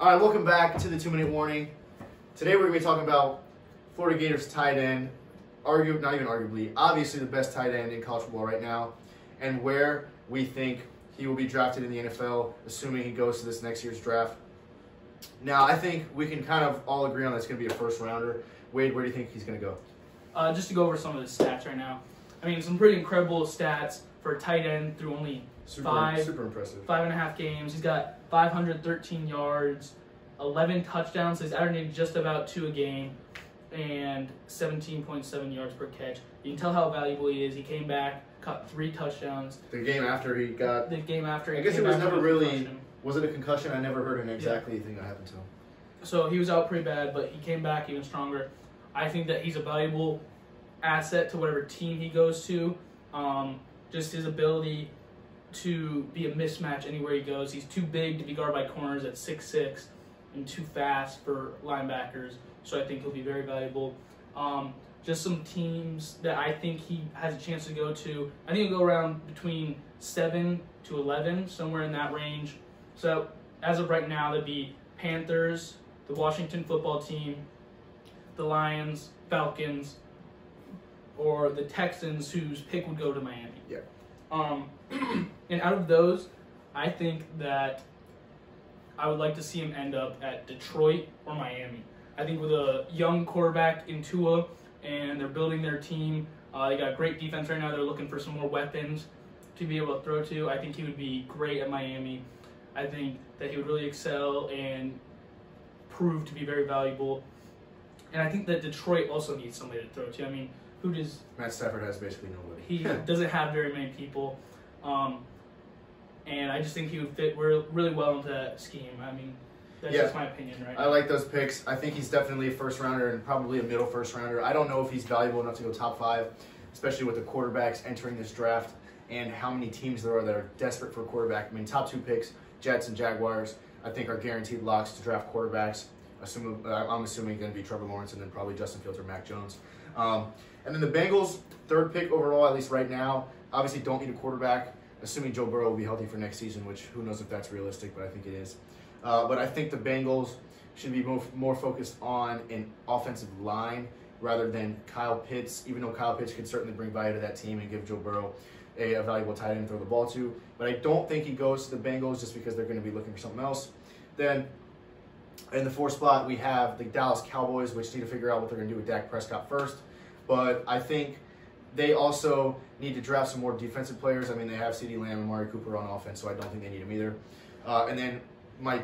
All right, welcome back to the 2-minute warning. Today we're going to be talking about Florida Gators tight end, obviously the best tight end in college football right now, and where we think he will be drafted in the NFL, assuming he goes to this next year's draft. Now, I think we can kind of all agree on that's going to be a first rounder. Wade, where do you think he's going to go? Just to go over some of the stats right now. I mean, some pretty incredible stats for a tight end through only super impressive. 5.5 games. He's got 513 yards, 11 touchdowns. So he's averaging just about 2 a game, and 17.7 yards per catch. You can tell how valuable he is. He came back, caught 3 touchdowns. The game after he got... The game after he I guess came it was back never with a really... concussion. Was it a concussion? I never heard exactly anything that happened to him. So he was out pretty bad, but he came back even stronger. I think that he's a valuable asset to whatever team he goes to. Just his ability to be a mismatch anywhere he goes. He's too big to be guarded by corners at 6'6", and too fast for linebackers. So I think he'll be very valuable. Just some teams that I think he has a chance to go to. I think he'll go around between 7 to 11, somewhere in that range. So as of right now, that'd be Panthers, the Washington football team, the Lions, Falcons, or the Texans, whose pick would go to Miami. Yeah. And out of those, I think that I would like to see him end up at Detroit or Miami. I think with a young quarterback in Tua, and they're building their team, they got a great defense right now. They're looking for some more weapons to be able to throw to. I think he would be great at Miami. I think that he would really excel and prove to be very valuable. And I think that Detroit also needs somebody to throw to. I mean, who does... Matt Stafford has basically nobody. He doesn't have very many people. And I just think he would fit really well into that scheme. I mean, that's just my opinion right now. I like those picks. I think he's definitely a first rounder and probably a middle first rounder. I don't know if he's valuable enough to go top 5, especially with the quarterbacks entering this draft and how many teams there are that are desperate for a quarterback. I mean, top 2 picks, Jets and Jaguars, I think are guaranteed locks to draft quarterbacks. I'm assuming going to be Trevor Lawrence and then probably Justin Fields or Mac Jones. And then the Bengals, 3rd pick overall, at least right now, obviously don't need a quarterback, assuming Joe Burrow will be healthy for next season, which who knows if that's realistic, but I think it is. But I think the Bengals should be more focused on an offensive line rather than Kyle Pitts, even though Kyle Pitts could certainly bring value to that team and give Joe Burrow a valuable tight end to throw the ball to. But I don't think he goes to the Bengals just because they're going to be looking for something else. Then in the 4th spot, we have the Dallas Cowboys, which need to figure out what they're going to do with Dak Prescott first. But I think they also need to draft some more defensive players. I mean, they have CeeDee Lamb and Amari Cooper on offense, so I don't think they need them either. And then my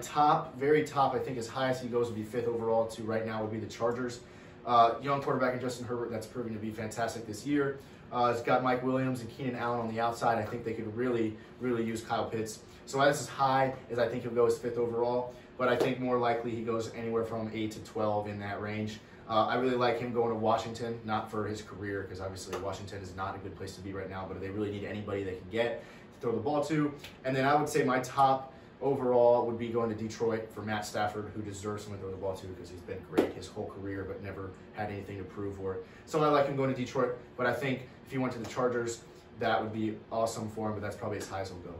very top, I think as high as he goes would be 5th overall to right now would be the Chargers. Young quarterback in Justin Herbert that's proving to be fantastic this year. It's got Mike Williams and Keenan Allen on the outside. I think they could really use Kyle Pitts. So that's as high as I think he'll go as 5th overall. But I think more likely he goes anywhere from 8 to 12 in that range. I really like him going to Washington, not for his career, because obviously Washington is not a good place to be right now, but they really need anybody they can get to throw the ball to. And then I would say my top overall would be going to Detroit for Matt Stafford, who deserves someone to throw the ball to because he's been great his whole career but never had anything to prove for it. So I like him going to Detroit, but I think if he went to the Chargers, that would be awesome for him, but that's probably as high as he'll go.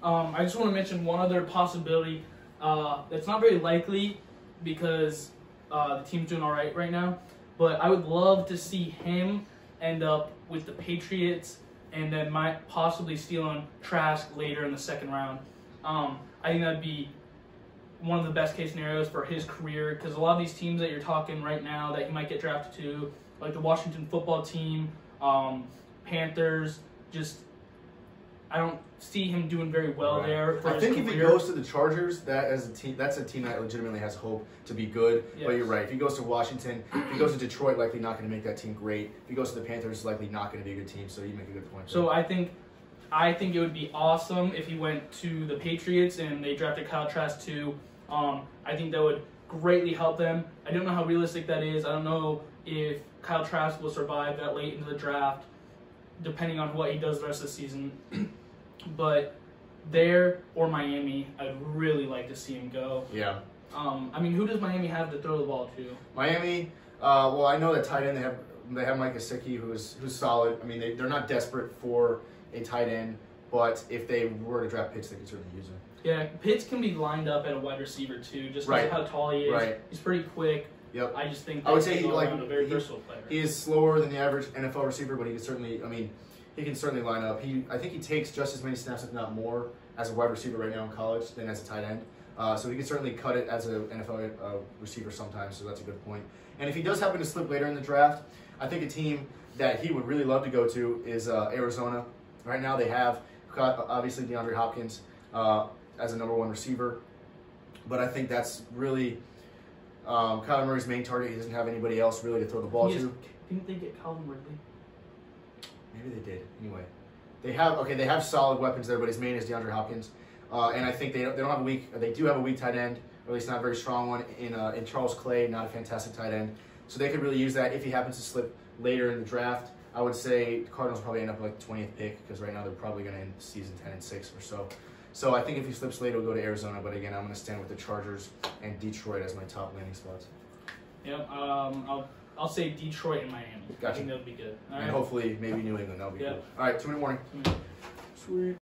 I just want to mention one other possibility that's not very likely because the team's doing all right now, but I would love to see him end up with the Patriots and then might possibly steal on Trask later in the 2nd round. I think that'd be one of the best case scenarios for his career because a lot of these teams that you're talking right now that he might get drafted to, like the Washington football team, Panthers, I don't see him doing very well there. I think if he goes to the Chargers, that's a team that legitimately has hope to be good. Yes. But you're right. If he goes to Washington, if he goes to Detroit, likely not going to make that team great. If he goes to the Panthers, likely not going to be a good team. So you make a good point. So I think it would be awesome if he went to the Patriots and they drafted Kyle Trask too. I think that would greatly help them. I don't know how realistic that is. I don't know if Kyle Trask will survive that late into the draft, depending on what he does the rest of the season. But there or Miami, I'd really like to see him go. Yeah. I mean, who does Miami have to throw the ball to? Miami, well, I know that tight end they have Mike Gesicki, who's solid. I mean, they're not desperate for a tight end, but if they were to draft Pitts, they could certainly use him. Yeah, Pitts can be lined up at a wide receiver too, just because of how tall he is. Right. He's pretty quick. Yep. I just think I would say he's a very versatile player. He is slower than the average NFL receiver, but he can certainly. I mean, he can certainly line up. I think he takes just as many snaps, if not more, as a wide receiver right now in college than as a tight end. So he can certainly cut it as an NFL receiver sometimes. So that's a good point. And if he does happen to slip later in the draft, I think a team that he would really love to go to is Arizona. Right now they have obviously DeAndre Hopkins as a number 1 receiver, but I think that's really Kyler Murray's main target. He doesn't have anybody else really to throw the ball to. Didn't they get Calvin Ridley? Maybe they did. Anyway, they have solid weapons there, but his main is DeAndre Hopkins, and I think they don't have a weak. They do have a weak tight end, or at least not a very strong one in Charles Clay, not a fantastic tight end. So they could really use that if he happens to slip later in the draft. I would say the Cardinals probably end up like the 20th pick because right now they're probably going to end the season 10-6 or so. So I think if he slips late, he'll go to Arizona. But again, I'm going to stand with the Chargers and Detroit as my top landing spots. Yep. I'll say Detroit and Miami. Gotcha. I think that would be good. All and right. hopefully maybe New England. That would be cool. All right, 2 in the morning. Sweet.